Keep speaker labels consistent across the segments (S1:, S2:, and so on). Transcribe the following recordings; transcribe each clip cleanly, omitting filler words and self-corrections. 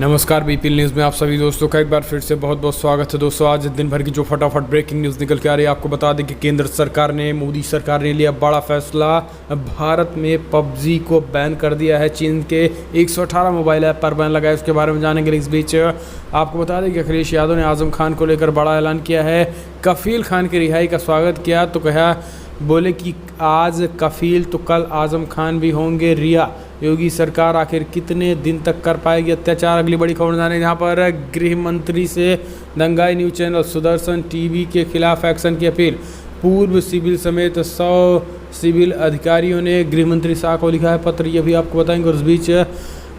S1: नमस्कार BPL news में आप सभी दोस्तों का एक बार फिर से बहुत बहुत स्वागत है। दोस्तों आज दिन भर की जो फटाफट ब्रेकिंग न्यूज़ निकल के आ रही है, आपको बता दें कि केंद्र सरकार ने, मोदी सरकार ने लिया बड़ा फैसला। भारत में पबजी को बैन कर दिया है। चीन के 118 मोबाइल ऐप पर बैन लगा है, उसके बारे में जानेंगे। इस बीच आपको बता दें कि अखिलेश यादव ने आजम खान को लेकर बड़ा ऐलान किया है। कफील खान की रिहाई का स्वागत किया तो कहा, बोले कि आज कफील तो कल आजम खान भी होंगे रिहा। योगी सरकार आखिर कितने दिन तक कर पाएगी अत्याचार? अगली बड़ी खबर जाने जहाँ पर गृह मंत्री से दंगाई न्यूज चैनल सुदर्शन टीवी के खिलाफ एक्शन की अपील। पूर्व सिविल समेत 100 सिविल अधिकारियों ने गृह मंत्री शाह को लिखा है पत्र, ये भी आपको बताएंगे। और उस बीच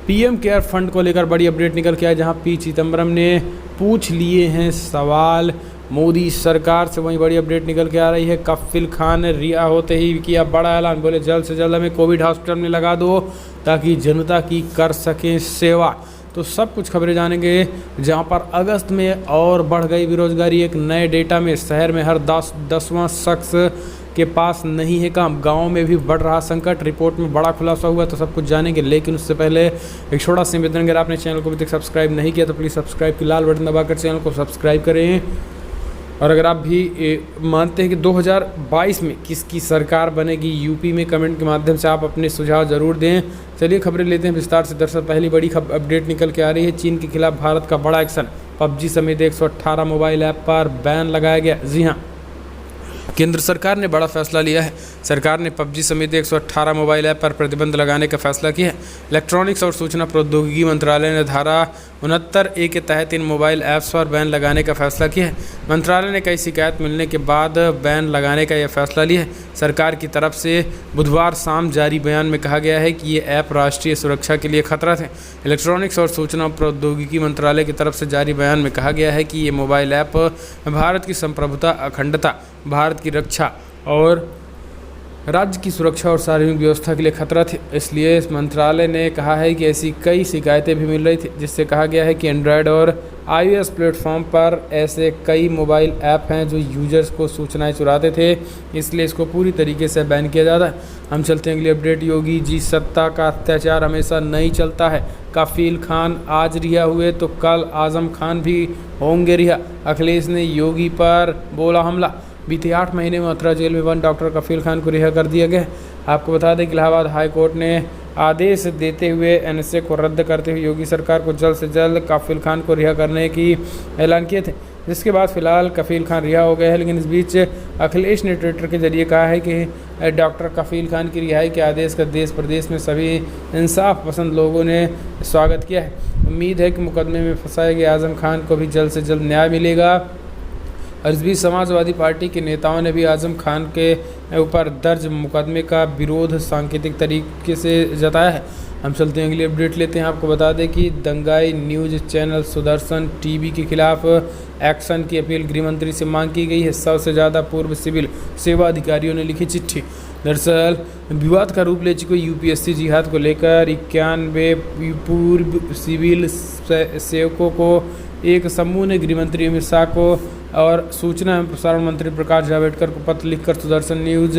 S1: पीएम केयर फंड को लेकर बड़ी अपडेट निकल के आया, जहाँ पी चिदम्बरम ने पूछ लिए हैं सवाल मोदी सरकार से। वहीं बड़ी अपडेट निकल के आ रही है, कफील खान ने रिहा होते ही किया बड़ा ऐलान। बोले जल्द से जल्द हमें कोविड हॉस्पिटल में लगा दो ताकि जनता की कर सकें सेवा। तो सब कुछ खबरें जानेंगे। जहां पर अगस्त में और बढ़ गई बेरोजगारी, एक नए डेटा में शहर में हर 10वां शख्स के पास नहीं है काम। गाँव में भी बढ़ रहा संकट, रिपोर्ट में बड़ा खुलासा हुआ। तो सब कुछ जानेंगे, लेकिन उससे पहले एक छोटा सा निवेदन, अगर आपने चैनल को अभी तक सब्सक्राइब नहीं किया तो प्लीज़ सब्सक्राइब की लाल बटन दबाकर चैनल को सब्सक्राइब करें। और अगर आप भी मानते हैं कि 2022 में किसकी सरकार बनेगी, यूपी में कमेंट के माध्यम से आप अपने सुझाव जरूर दें। चलिए खबरें लेते हैं विस्तार से। दरअसल पहली बड़ी अपडेट निकल के आ रही है, चीन के खिलाफ भारत का बड़ा एक्शन। पबजी समेत 118 मोबाइल ऐप पर बैन लगाया गया। जी हाँ, केंद्र सरकार ने बड़ा फैसला लिया है। सरकार ने पबजी समेत 118 मोबाइल ऐप पर प्रतिबंध लगाने का फैसला किया है। इलेक्ट्रॉनिक्स और सूचना प्रौद्योगिकी मंत्रालय ने धारा 69A के तहत इन मोबाइल ऐप्स पर बैन लगाने का फैसला किया है। मंत्रालय ने कई शिकायत मिलने के बाद बैन लगाने का यह फैसला लिया है। सरकार की तरफ से बुधवार शाम जारी बयान में कहा गया है कि ये ऐप राष्ट्रीय सुरक्षा के लिए खतरा थे। इलेक्ट्रॉनिक्स और सूचना प्रौद्योगिकी मंत्रालय की तरफ से जारी बयान में कहा गया है कि ये मोबाइल ऐप भारत की संप्रभुता, अखंडता, भारत की रक्षा और राज्य की सुरक्षा और सार्वजनिक व्यवस्था के लिए खतरा थे। इसलिए इस मंत्रालय ने कहा है कि ऐसी कई शिकायतें भी मिल रही थी, जिससे कहा गया है कि एंड्रॉयड और iOS प्लेटफॉर्म पर ऐसे कई मोबाइल ऐप हैं जो यूजर्स को सूचनाएं चुराते थे, इसलिए इसको पूरी तरीके से बैन किया जाता है। हम चलते हैं अगली अपडेट। योगी जी, सत्ता का अत्याचार हमेशा नहीं चलता है। कफील खान आज रिहा हुए तो कल आजम खान भी होंगे रिहा। अखिलेश ने योगी पर बोला हमला। बीते 8 महीने में मथुरा जेल में बंद डॉक्टर कफील खान को रिहा कर दिया गया। आपको बता दें कि इलाहाबाद हाई कोर्ट ने आदेश देते हुए एनएसए को रद्द करते हुए योगी सरकार को जल्द से जल्द कफील खान को रिहा करने की ऐलान किए थे, जिसके बाद फिलहाल कफील खान रिहा हो गए हैं। लेकिन इस बीच अखिलेश ने ट्विटर के जरिए कहा है कि डॉक्टर कफील खान की रिहाई के आदेश का देश प्रदेश में सभी इंसाफ पसंद लोगों ने स्वागत किया है। उम्मीद है कि मुकदमे में फंसाए गए आजम खान को भी जल्द से जल्द न्याय मिलेगा। और इस बीच समाजवादी पार्टी के नेताओं ने भी आजम खान के ऊपर दर्ज मुकदमे का विरोध सांकेतिक तरीके से जताया है। हम चलते हैं अगली अपडेट लेते हैं। आपको बता दें कि दंगाई न्यूज चैनल सुदर्शन टीवी के खिलाफ एक्शन की अपील गृह मंत्री से मांग की गई है। 100 से ज़्यादा पूर्व सिविल सेवा अधिकारियों ने लिखी चिट्ठी। दरअसल विवाद का रूप ले चुके यूपीएससी जिहाद को लेकर 91 पूर्व सिविल सेवकों को एक समूह ने गृह मंत्री अमित शाह को और सूचना एवं प्रसारण मंत्री प्रकाश जावड़ेकर को पत्र लिखकर सुदर्शन न्यूज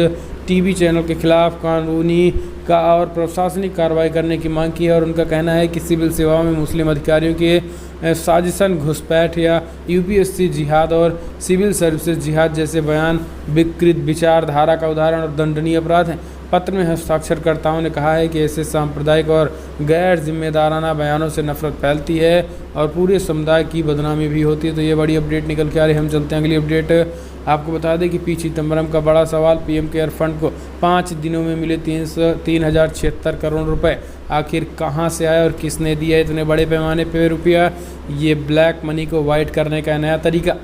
S1: टीवी चैनल के खिलाफ कानूनी का और प्रशासनिक कार्रवाई करने की मांग की है। और उनका कहना है कि सिविल सेवाओं में मुस्लिम अधिकारियों के साजिशन, घुसपैठ या यूपीएससी जिहाद और सिविल सर्विसेज जिहाद जैसे बयान विकृत विचारधारा का उदाहरण और दंडनीय अपराध हैं। पत्र में हस्ताक्षरकर्ताओं ने कहा है कि ऐसे सांप्रदायिक और गैर जिम्मेदाराना बयानों से नफरत फैलती है और पूरे समुदाय की बदनामी भी होती है। तो ये बड़ी अपडेट निकल के आ रही है। हम चलते हैं अगली अपडेट। आपको बता दें कि पी चिदम्बरम का बड़ा सवाल, पीएम केयर फंड को 5 दिनों में मिले 3076 करोड़ रुपए। आखिर कहां से आया और किसने दिया इतने बड़े पैमाने पे रुपया? ये ब्लैक मनी को वाइट करने का नया तरीका।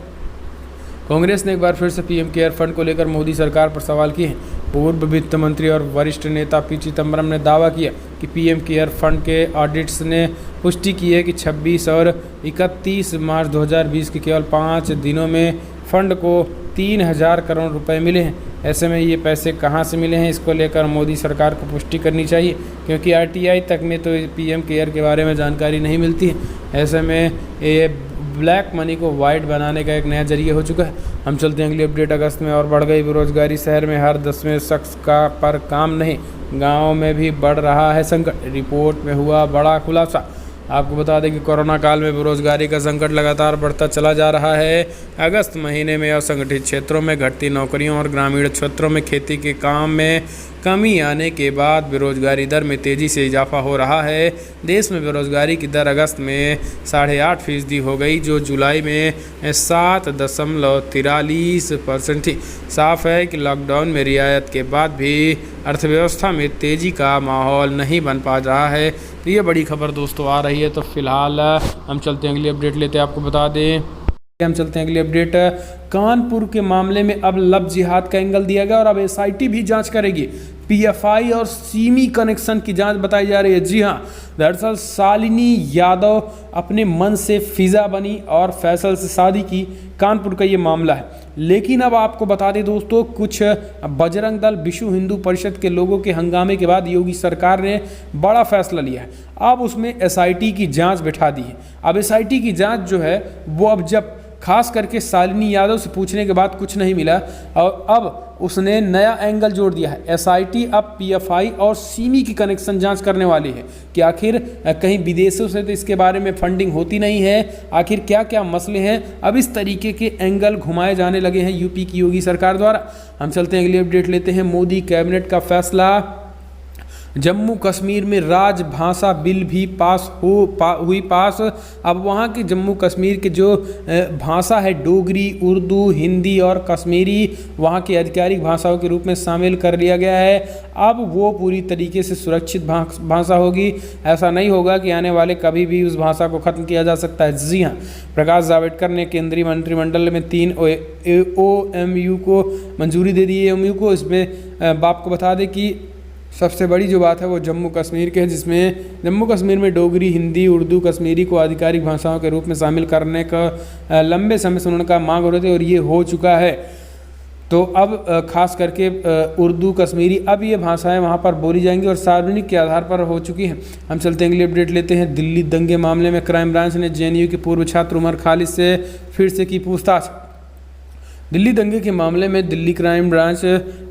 S1: कांग्रेस ने एक बार फिर से पीएम केयर फंड को लेकर मोदी सरकार पर सवाल किए हैं। पूर्व वित्त मंत्री और वरिष्ठ नेता पी चिदम्बरम ने दावा किया कि पीएम केयर फंड के ऑडिट्स ने पुष्टि की है कि 26 और 31 मार्च 2020 के केवल 5 दिनों में फंड को 3000 करोड़ रुपए मिले हैं। ऐसे में ये पैसे कहां से मिले हैं, इसको लेकर मोदी सरकार को पुष्टि करनी चाहिए, क्योंकि आरटीआई तक में तो पीएम केयर के बारे में जानकारी नहीं मिलती है। ऐसे में ये ब्लैक मनी को वाइट बनाने का एक नया जरिया हो चुका है। हम चलते हैं अगली अपडेट। अगस्त में और बढ़ गई बेरोजगारी, शहर में हर 10वें शख्स का पर काम नहीं, गाँव में भी बढ़ रहा है संकट। रिपोर्ट में हुआ बड़ा खुलासा। आपको बता दें कि कोरोना काल में बेरोजगारी का संकट लगातार बढ़ता चला जा रहा है। अगस्त महीने में असंगठित क्षेत्रों में घटती नौकरियों और ग्रामीण क्षेत्रों में खेती के काम में कमी आने के बाद बेरोजगारी दर में तेज़ी से इजाफा हो रहा है। देश में बेरोजगारी की दर अगस्त में 8.5% हो गई, जो जुलाई में 7.43% थी। साफ है कि लॉकडाउन में रियायत के बाद भी अर्थव्यवस्था में तेज़ी का माहौल नहीं बन पा रहा है। तो ये बड़ी खबर दोस्तों आ रही है। तो फिलहाल हम चलते हैं अगली अपडेट लेते हैं। आपको बता दें हम चलते हैं अगली अपडेट। कानपुर के मामले में अब लव जिहाद का एंगल दिया गया और अब एसआईटी भी जांच करेगी। पीएफआई और सीमी कनेक्शन की जांच बताई जा रही है। जी हां, दरअसल शालिनी यादव अपने मन से फिजा बनी और फैसल से शादी की। कानपुर का ये मामला है। लेकिन अब आपको बता दें दोस्तों, कुछ बजरंग दल विश्व हिंदू परिषद के लोगों के हंगामे के बाद योगी सरकार ने बड़ा फैसला लिया है। अब उसमें एसआईटी की जांच बिठा दी है। अब एसआईटी की जांच जो है वो अब जब खास करके शालिनी यादव से पूछने के बाद कुछ नहीं मिला और अब उसने नया एंगल जोड़ दिया है। एसआईटी अब पीएफआई और सीमी की कनेक्शन जांच करने वाली है कि आखिर कहीं विदेशों से तो इसके बारे में फंडिंग होती नहीं है, आखिर क्या क्या मसले हैं। अब इस तरीके के एंगल घुमाए जाने लगे हैं यूपी की योगी सरकार द्वारा। हम चलते हैं अगली अपडेट लेते हैं। मोदी कैबिनेट का फैसला, जम्मू कश्मीर में राजभाषा बिल भी हुई पास। अब वहाँ के जम्मू कश्मीर के जो भाषा है डोगरी, उर्दू, हिंदी और कश्मीरी वहाँ की आधिकारिक भाषाओं के रूप में शामिल कर लिया गया है। अब वो पूरी तरीके से सुरक्षित भाषा होगी। ऐसा नहीं होगा कि आने वाले कभी भी उस भाषा को ख़त्म किया जा सकता है। जी हाँ, प्रकाश जावड़ेकर ने केंद्रीय मंत्रिमंडल में 3 OMU को मंजूरी दे दी है। OMU को इसमें आपको बता दें कि सबसे बड़ी जो बात है वो जम्मू कश्मीर के है, जिसमें जम्मू कश्मीर में डोगरी, हिंदी, उर्दू, कश्मीरी को आधिकारिक भाषाओं के रूप में शामिल करने का लंबे समय से उनका मांग हो रहे थे और ये हो चुका है। तो अब खास करके उर्दू, कश्मीरी, अब ये भाषाएं वहाँ पर बोली जाएंगी और सार्वजनिक के आधार पर हो चुकी हैं। हम चलते हैं अगली अपडेट लेते हैं। दिल्ली दंगे मामले में क्राइम ब्रांच ने जेएनयू के पूर्व छात्र उमर खालिद से फिर से की पूछताछ। दिल्ली दंगे के मामले में दिल्ली क्राइम ब्रांच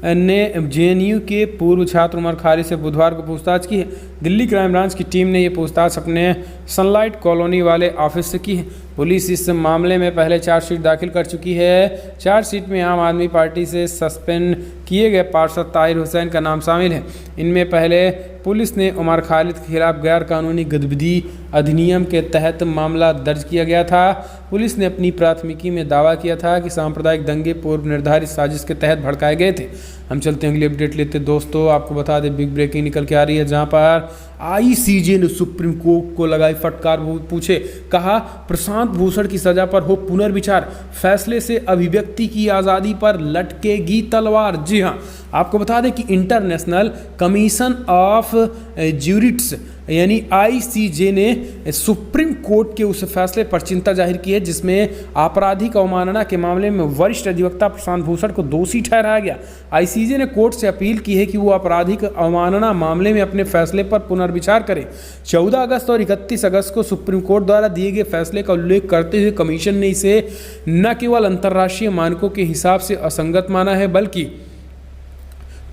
S1: ने जेएनयू के पूर्व छात्र उमर खालिद से बुधवार को पूछताछ की है। दिल्ली क्राइम ब्रांच की टीम ने ये पूछताछ अपने सनलाइट कॉलोनी वाले ऑफिस से की है। पुलिस इस मामले में पहले चार्जशीट दाखिल कर चुकी है। चार्जशीट में आम आदमी पार्टी से सस्पेंड किए गए पार्षद ताहिर हुसैन का नाम शामिल है। इनमें पहले पुलिस ने उमर खालिद के खिलाफ गैर कानूनी गतिविधि अधिनियम के तहत मामला दर्ज किया गया था। पुलिस ने अपनी प्राथमिकी में दावा किया था कि सांप्रदायिक दंगे पूर्व निर्धारित साजिश के तहत भड़काए गए थे। हम चलते हैं अगली अपडेट लेते दोस्तों। आपको बता दें बिग ब्रेकिंग निकल के आ रही है, जहां पर आईसीजे ने सुप्रीम कोर्ट को लगाई फटकार। पूछे, कहा प्रशांत भूषण की सजा पर हो पुनर्विचार, फैसले से अभिव्यक्ति की आज़ादी पर लटकेगी तलवार। जी हाँ, आपको बता दें कि इंटरनेशनल कमीशन ऑफ ज्यूरिट्स यानी आईसीजे ने सुप्रीम कोर्ट के उस फैसले पर चिंता जाहिर की है जिसमें आपराधिक अवमानना के मामले में वरिष्ठ अधिवक्ता प्रशांत भूषण को दोषी ठहराया गया। आईसीजे ने कोर्ट से अपील की है कि वो आपराधिक अवमानना मामले में अपने फैसले पर पुनर्विचार करें। 14 अगस्त और 31 अगस्त को सुप्रीम कोर्ट द्वारा दिए गए फैसले का उल्लेख करते हुए कमीशन ने इसे न केवल अंतर्राष्ट्रीय मानकों के हिसाब से असंगत माना है, बल्कि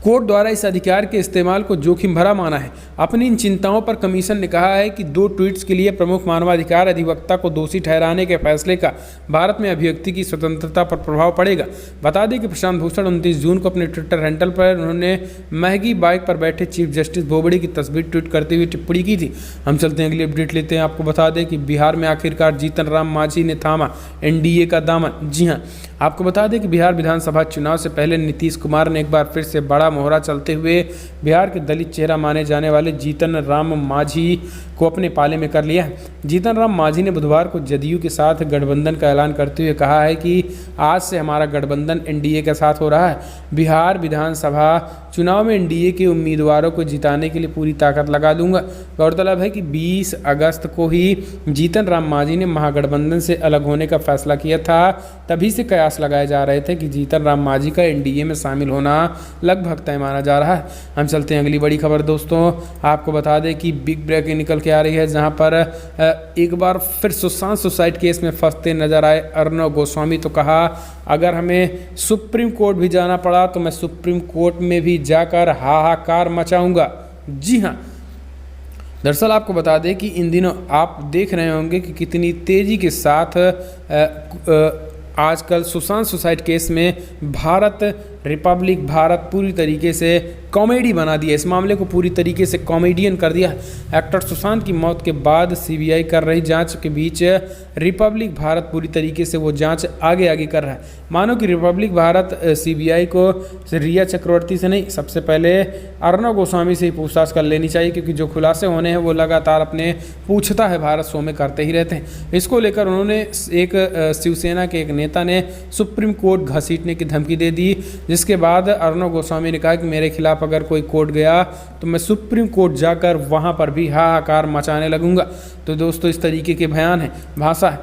S1: कोर्ट द्वारा इस अधिकार के इस्तेमाल को जोखिम भरा माना है। अपनी इन चिंताओं पर कमीशन ने कहा है कि 2 ट्वीट्स के लिए प्रमुख मानवाधिकार अधिवक्ता को दोषी ठहराने के फैसले का भारत में अभिव्यक्ति की स्वतंत्रता पर प्रभाव पड़ेगा। बता दें कि प्रशांत भूषण 29 जून को अपने ट्विटर हैंडल पर उन्होंने महंगी बाइक पर बैठे चीफ जस्टिस बोबड़े की तस्वीर ट्वीट करते हुए टिप्पणी की थी। हम चलते हैं अगली अपडेट लेते हैं। आपको बता दें कि बिहार में आखिरकार जीतन राम मांझी ने थामा एनडीए का दामन। जी हाँ, आपको बता दें कि बिहार विधानसभा चुनाव से पहले नीतीश कुमार ने एक बार फिर से बड़ा मोहरा चलते हुए बिहार के दलित चेहरा माने जाने वाले जीतन राम मांझी को अपने पाले में कर लिया है। जीतन राम मांझी ने बुधवार को जदयू के साथ गठबंधन का ऐलान करते हुए कहा है कि आज से हमारा गठबंधन एनडीए के साथ हो रहा है। बिहार विधानसभा चुनाव में एनडीए के उम्मीदवारों को जिताने के लिए पूरी ताकत लगा दूंगा। गौरतलब है कि 20 अगस्त को ही जीतन राम मांझी ने महागठबंधन से अलग होने का फैसला किया था। तभी से कयास लगाए जा रहे थे कि जीतन राम मांझी का एनडीए में शामिल होना लगभग तय माना जा रहा है। हम चलते हैं अगली बड़ी खबर दोस्तों। आपको बता दें कि बिग ब्रेकिंग निकल के आ रही है, जहां पर एक बार फिर सुशांत सुसाइड केस में फंसते नजर आए अर्णव गोस्वामी। तो कहा, अगर हमें सुप्रीम कोर्ट भी जाना पड़ा तो मैं सुप्रीम कोर्ट में भी जाकर हाहाकार मचाऊंगा। जी हाँ, दरअसल आपको बता दें कि इन दिनों आप देख रहे होंगे कि कितनी तेज़ी के साथ आजकल सुशांत सुसाइड केस में रिपब्लिक भारत पूरी तरीके से कॉमेडी बना दिया। इस मामले को पूरी तरीके से कॉमेडियन कर दिया। एक्टर सुशांत की मौत के बाद सीबीआई कर रही जांच के बीच रिपब्लिक भारत पूरी तरीके से वो जांच आगे कर रहा है। मानो कि रिपब्लिक भारत सीबीआई को रिया चक्रवर्ती से नहीं, सबसे पहले अर्णव गोस्वामी से ही पूछताछ कर लेनी चाहिए, क्योंकि जो खुलासे होने हैं वो लगातार अपने पूछता है भारत शो में करते ही रहते हैं। इसको लेकर उन्होंने शिवसेना के एक नेता ने सुप्रीम कोर्ट घसीटने की धमकी दे दी, जिसके बाद अर्णव गोस्वामी ने कहा कि मेरे खिलाफ अगर कोई कोर्ट गया तो मैं सुप्रीम कोर्ट जाकर वहां पर भी हाहाकार मचाने लगूंगा। तो दोस्तों, इस तरीके के बयान है, भाषा है।